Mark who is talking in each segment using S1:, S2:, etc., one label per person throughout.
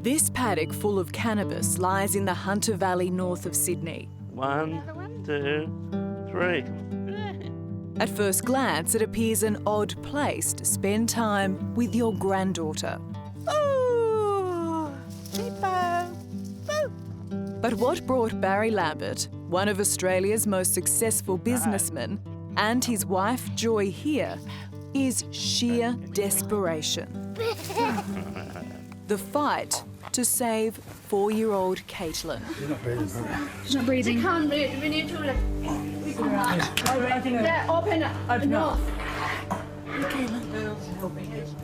S1: This paddock full of cannabis lies in the Hunter Valley north of Sydney.
S2: 1, 2, 3.
S1: At first glance, it appears an odd place to spend time with your granddaughter.
S3: Ooh, cheapo.
S1: But what brought Barry Lambert, one of Australia's most successful businessmen, and his wife Joy here, is sheer desperation. The fight to save 4-year-old Caitlin.
S4: She's not breathing.
S5: She can't breathe. We need to open it.
S4: Open up.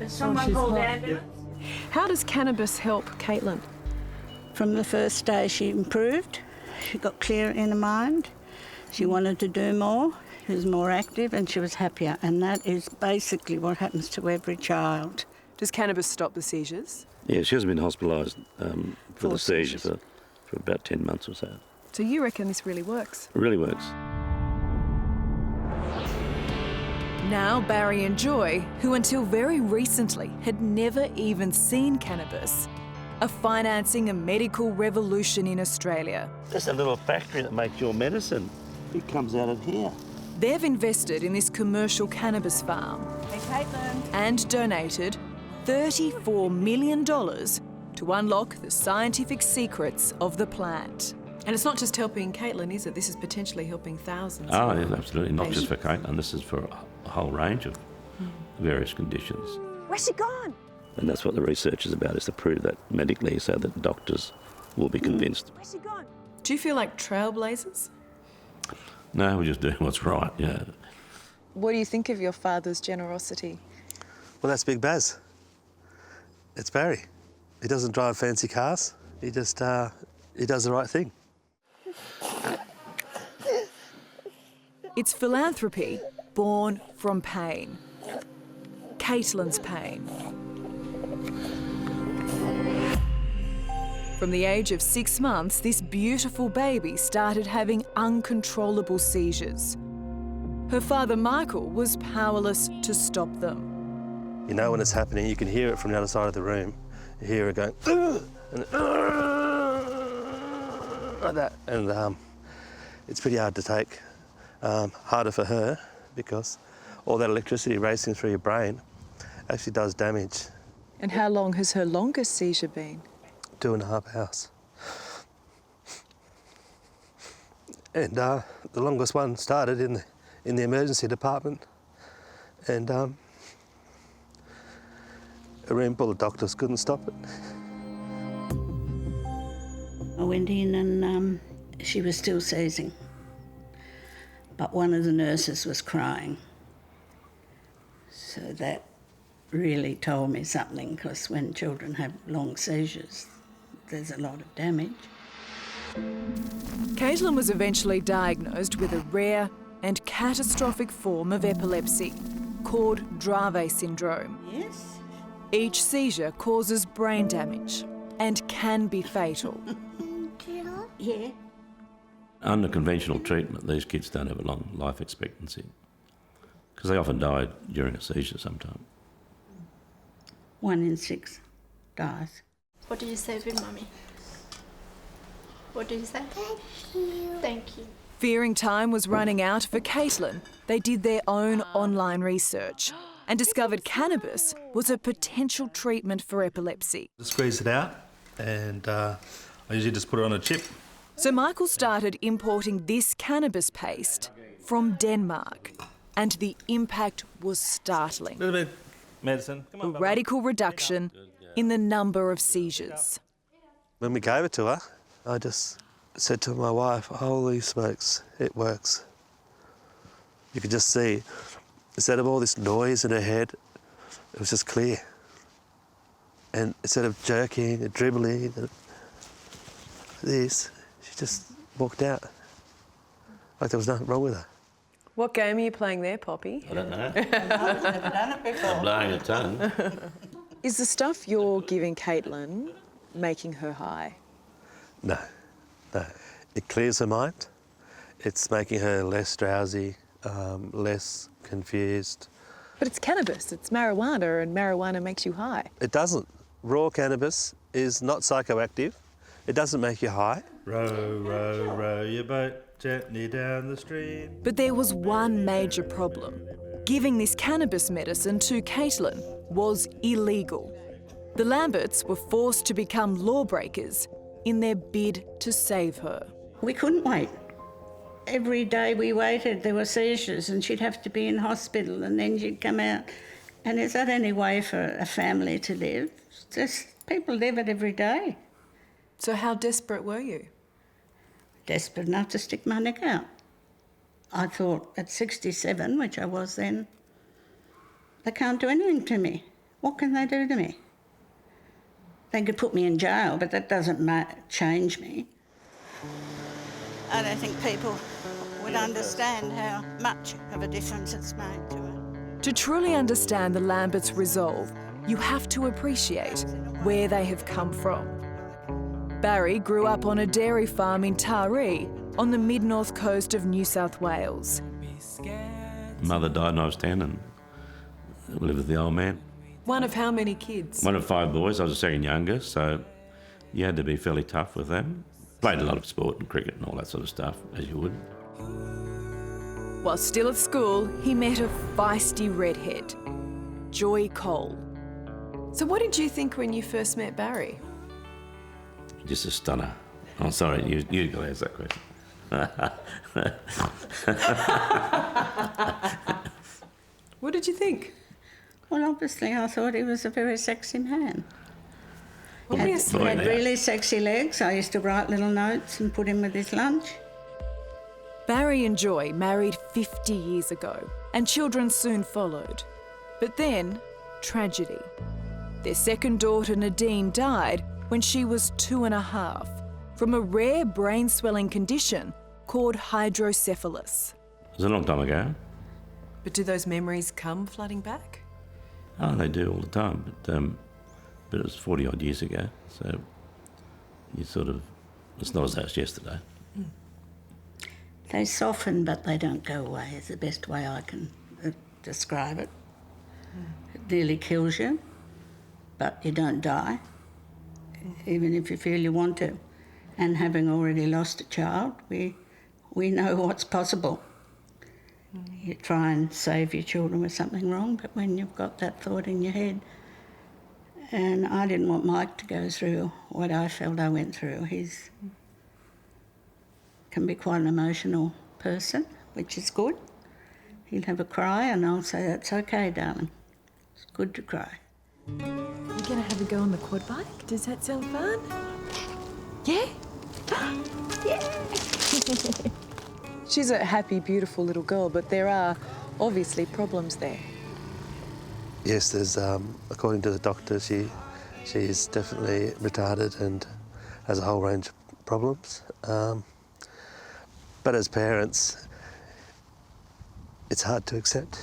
S5: Someone call the ambulance.
S4: How does cannabis help Caitlin?
S3: From the first day she improved. She got clear in her mind. She wanted to do more. She was more active and she was happier. And that is basically what happens to every child.
S4: Does cannabis stop the seizures?
S2: Yeah, she hasn't been hospitalised for the seizure
S3: seizures.
S2: for about 10 months or so.
S4: So you reckon this really works?
S2: It really works.
S1: Now Barry and Joy, who until very recently had never even seen cannabis, are financing a medical revolution in Australia.
S2: There's a little factory that makes your medicine. It comes out of here.
S1: They've invested in this commercial cannabis farm
S3: Hey, Caitlin.
S1: and donated $34 million to unlock the scientific secrets of the plant.
S4: And it's not just helping Caitlin, is it? This is potentially helping thousands.
S6: Oh, yeah, absolutely. Not just for Caitlin. This is for a whole range of various conditions.
S3: Where's she gone?
S2: And that's what the research is about, is to prove that medically so that doctors will be convinced.
S3: Where's she gone?
S4: Do you feel like trailblazers?
S6: No, we're just doing what's right, yeah.
S4: What do you think of your father's generosity?
S7: Well, that's Big Baz. It's Barry. He doesn't drive fancy cars. He just, he does the right thing.
S1: It's philanthropy born from pain. Caitlin's pain. From the age of 6 months, this beautiful baby started having uncontrollable seizures. Her father, Michael, was powerless to stop them.
S7: You know when it's happening, you can hear it from the other side of the room. You hear her going, "Ugh," and like that. And it's pretty hard to take. Harder for her because all that electricity racing through your brain actually does damage.
S4: And how long has her longest seizure been?
S7: 2.5 hours. And the longest one started in the emergency department, and a room full of doctors couldn't stop it.
S3: I went in and she was still seizing, but one of the nurses was crying. So that really told me something, because when children have long seizures, there's a lot of damage.
S1: Caitlin was eventually diagnosed with a rare and catastrophic form of epilepsy called Dravet syndrome.
S3: Yes?
S1: Each seizure causes brain damage and can be fatal.
S3: Yeah.
S6: Under conventional treatment, these kids don't have a long life expectancy because they often die during a seizure sometime.
S3: 1 in 6 dies.
S5: What do you say to Mummy? What do you say? Thank you. Thank you.
S1: Fearing time was running out for Caitlin, they did their own online research and discovered cannabis was a potential treatment for epilepsy.
S7: Squeeze it out, and I usually just put it on a chip.
S1: So Michael started importing this cannabis paste from Denmark, and the impact was startling.
S7: A little bit of medicine. Come
S1: A
S7: on, Bubba.
S1: radical reduction in the number of seizures.
S7: When we gave it to her, I just said to my wife, "Holy smokes, it works." You could just see, instead of all this noise in her head, it was just clear. And instead of jerking and dribbling and this, she just walked out like there was nothing wrong with her.
S4: What game are you playing there, Poppy?
S6: I don't know.
S3: I've never done it before.
S6: I'm blowing a tongue.
S4: Is the stuff you're giving Caitlin making her high?
S7: No. It clears her mind. It's making her less drowsy, less confused.
S4: But it's cannabis, it's marijuana, and marijuana makes you high.
S7: It doesn't. Raw cannabis is not psychoactive. It doesn't make you high.
S8: Row, row, row your boat gently down the stream.
S1: But there was one major problem. Giving this cannabis medicine to Caitlin was illegal. The Lamberts were forced to become lawbreakers in their bid to save her.
S3: We couldn't wait. Every day we waited, there were seizures and she'd have to be in hospital and then she'd come out. And is that any way for a family to live? Just people live it every day.
S4: So how desperate were you?
S3: Desperate enough to stick my neck out. I thought at 67, which I was then, they can't do anything to me. What can they do to me? They could put me in jail, but that doesn't change me. I don't think people would understand how much of a difference it's made to her.
S1: To truly understand the Lamberts' resolve, you have to appreciate where they have come from. Barry grew up on a dairy farm in Taree on the mid-north coast of New South Wales.
S6: Mother died when I was 10 and we lived with the old man.
S4: One of how many kids?
S6: One of 5 boys. I was the second youngest, so you had to be fairly tough with them. Played a lot of sport and cricket and all that sort of stuff, as you would.
S1: While still at school, he met a feisty redhead, Joy Cole.
S4: So what did you think when you first met Barry?
S6: Just a stunner. Oh, sorry, you go ask that question.
S4: What did you think?
S3: Well, obviously I thought he was a very sexy man.
S4: Well,
S3: He
S4: yes.
S3: had really sexy legs. I used to write little notes and put him with his lunch.
S1: Barry and Joy married 50 years ago, and children soon followed. But then, tragedy. Their second daughter, Nadine, died when she was 2.5 from a rare brain swelling condition called hydrocephalus.
S6: It was a long time ago.
S4: But do those memories come flooding back?
S6: Oh, they do all the time, but it was 40-odd years ago, so you sort of, it's not as though it's yesterday.
S3: They soften, but they don't go away, is the best way I can describe it. It nearly kills you, but you don't die, even if you feel you want to. And having already lost a child, we know what's possible. You try and save your children with something wrong, but when you've got that thought in your head, and I didn't want Mike to go through what I felt I went through. He's can be quite an emotional person, which is good. He'll have a cry and I'll say, that's okay, darling. It's good to cry.
S4: You're going to have a go on the quad bike? Does that sound fun? Yeah? Yeah! She's a happy, beautiful little girl, but there are obviously problems there.
S7: Yes, there's, according to the doctor, she's definitely retarded and has a whole range of problems. But as parents, it's hard to accept.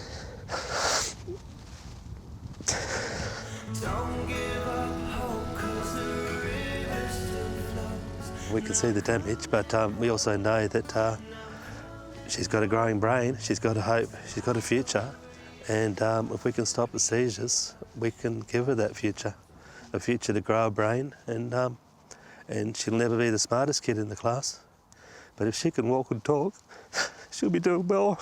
S7: We can see the damage, but we also know that she's got a growing brain, she's got a hope, she's got a future, and if we can stop the seizures, we can give her that future, a future to grow a brain, and she'll never be the smartest kid in the class, but if she can walk and talk, she'll be doing well.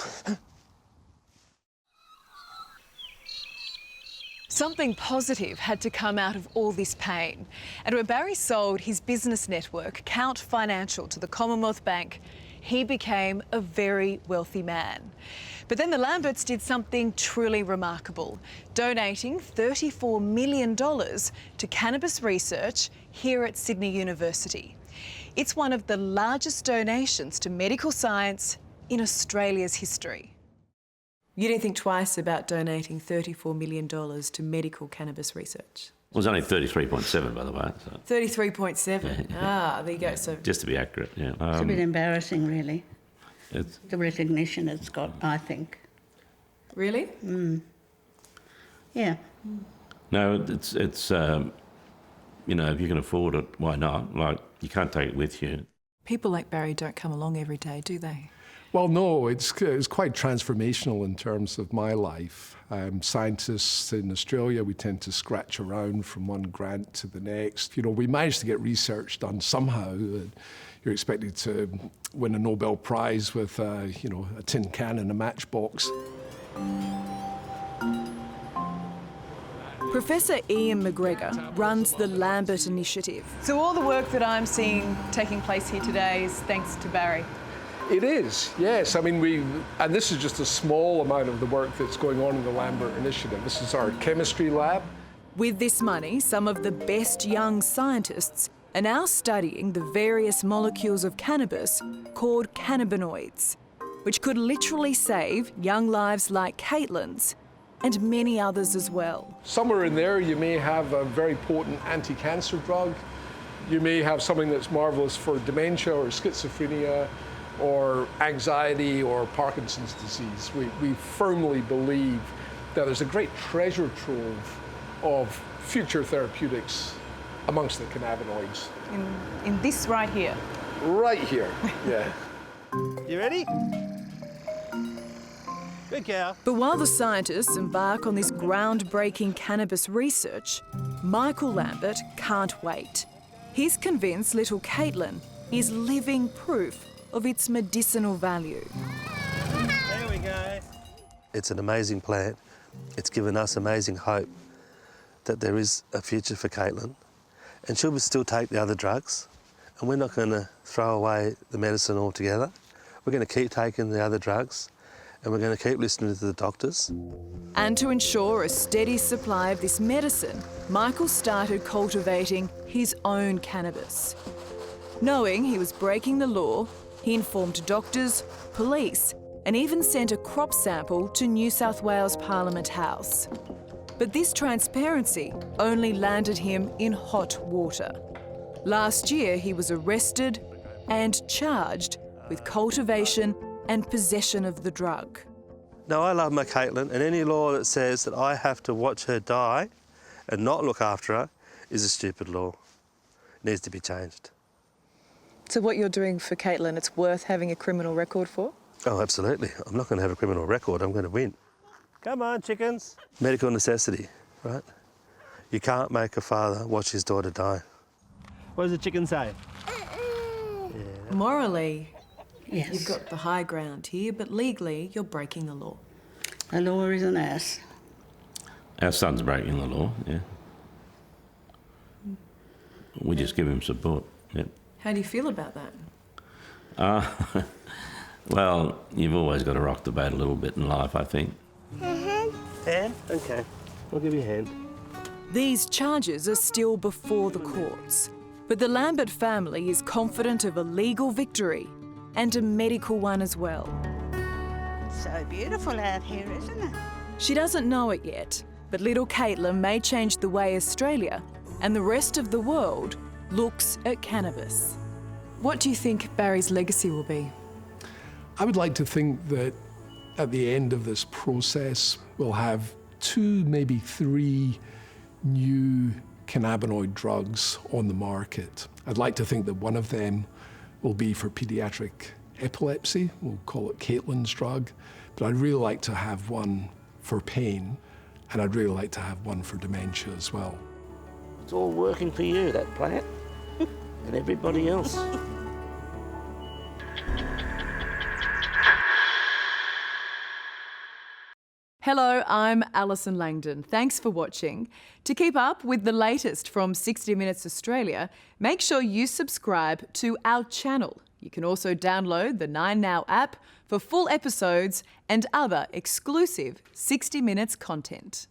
S1: Something positive had to come out of all this pain. And when Barry sold his business network, Count Financial, to the Commonwealth Bank, he became a very wealthy man. But then the Lamberts did something truly remarkable, donating $34 million to cannabis research here at Sydney University. It's one of the largest donations to medical science in Australia's history.
S4: You didn't think twice about donating $34 million to medical cannabis research?
S6: It was only 33.7, by the way. So.
S4: 33.7. Ah, there you go. So
S6: just to be accurate, yeah.
S3: It's a bit embarrassing, really,
S6: It's,
S3: the recognition it's got, I think.
S4: really?
S3: Yeah.
S6: no, it's you know, if you can afford it, why not? Like, you can't take it with you.
S4: People like Barry don't come along every day, do they?
S9: Well, no, it's quite transformational in terms of my life. Scientists in Australia, we tend to scratch around from one grant to the next. You know, we managed to get research done somehow. You're expected to win a Nobel Prize with, a tin can and a matchbox.
S1: Professor Ian McGregor runs the Lambert initiative. So all the work that I'm seeing taking place here today is thanks to Barry?
S9: It is, yes. I mean, and this is just a small amount of the work that's going on in the Lambert initiative. This is our chemistry lab.
S1: With this money, some of the best young scientists are now studying the various molecules of cannabis called cannabinoids, which could literally save young lives like Caitlin's and many others as well.
S9: Somewhere in there, you may have a very potent anti-cancer drug. You may have something that's marvelous for dementia or schizophrenia or anxiety or Parkinson's disease. We firmly believe that there's a great treasure trove of future therapeutics amongst the cannabinoids.
S1: In this right here?
S9: Right here, yeah.
S7: You ready? Good cow.
S1: But while the scientists embark on this groundbreaking cannabis research, Michael Lambert can't wait. He's convinced little Caitlin is living proof of its medicinal value.
S7: There we go. It's an amazing plant. It's given us amazing hope that there is a future for Caitlin, and she'll still take the other drugs, and we're not going to throw away the medicine altogether. We're going to keep taking the other drugs, and we're going to keep listening to the doctors.
S1: And to ensure a steady supply of this medicine, Michael started cultivating his own cannabis. Knowing he was breaking the law, he informed doctors, police, and even sent a crop sample to New South Wales Parliament House. But this transparency only landed him in hot water. Last year, he was arrested and charged with cultivation and possession of the drug.
S7: Now, I love my Caitlin, and any law that says that I have to watch her die and not look after her is a stupid law. It needs to be changed.
S4: So what you're doing for Caitlin, it's worth having a criminal record for?
S7: Oh, absolutely. I'm not going to have a criminal record. I'm going to win. Come on, chickens. Medical necessity, right? You can't make a father watch his daughter die. What does the chicken say? Yeah.
S1: Morally,
S3: Yes.
S1: you've got the high ground here, but legally, you're breaking the law.
S3: The law is an ass.
S6: Our son's breaking the law, yeah. We just give him support, yeah.
S1: How do you feel about that?
S6: Well, you've always got to rock the boat a little bit in life, I think.
S7: Hand? Okay. I'll give you a hand.
S1: These charges are still before the courts, but the Lambert family is confident of a legal victory and a medical one as well.
S3: So beautiful out here, isn't it?
S1: She doesn't know it yet, but little Caitlin may change the way Australia and the rest of the world looks at cannabis. What do you think Barry's legacy will be?
S9: I would like to think that at the end of this process, we'll have 2, maybe 3 new cannabinoid drugs on the market. I'd like to think that one of them will be for pediatric epilepsy. We'll call it Caitlin's drug. But I'd really like to have one for pain, and I'd really like to have one for dementia as well.
S2: It's all working for you, that plant, and everybody else.
S1: Hello, I'm Allison Langdon. Thanks for watching. To keep up with the latest from 60 Minutes Australia, make sure you subscribe to our channel. You can also download the 9Now app for full episodes and other exclusive 60 Minutes content.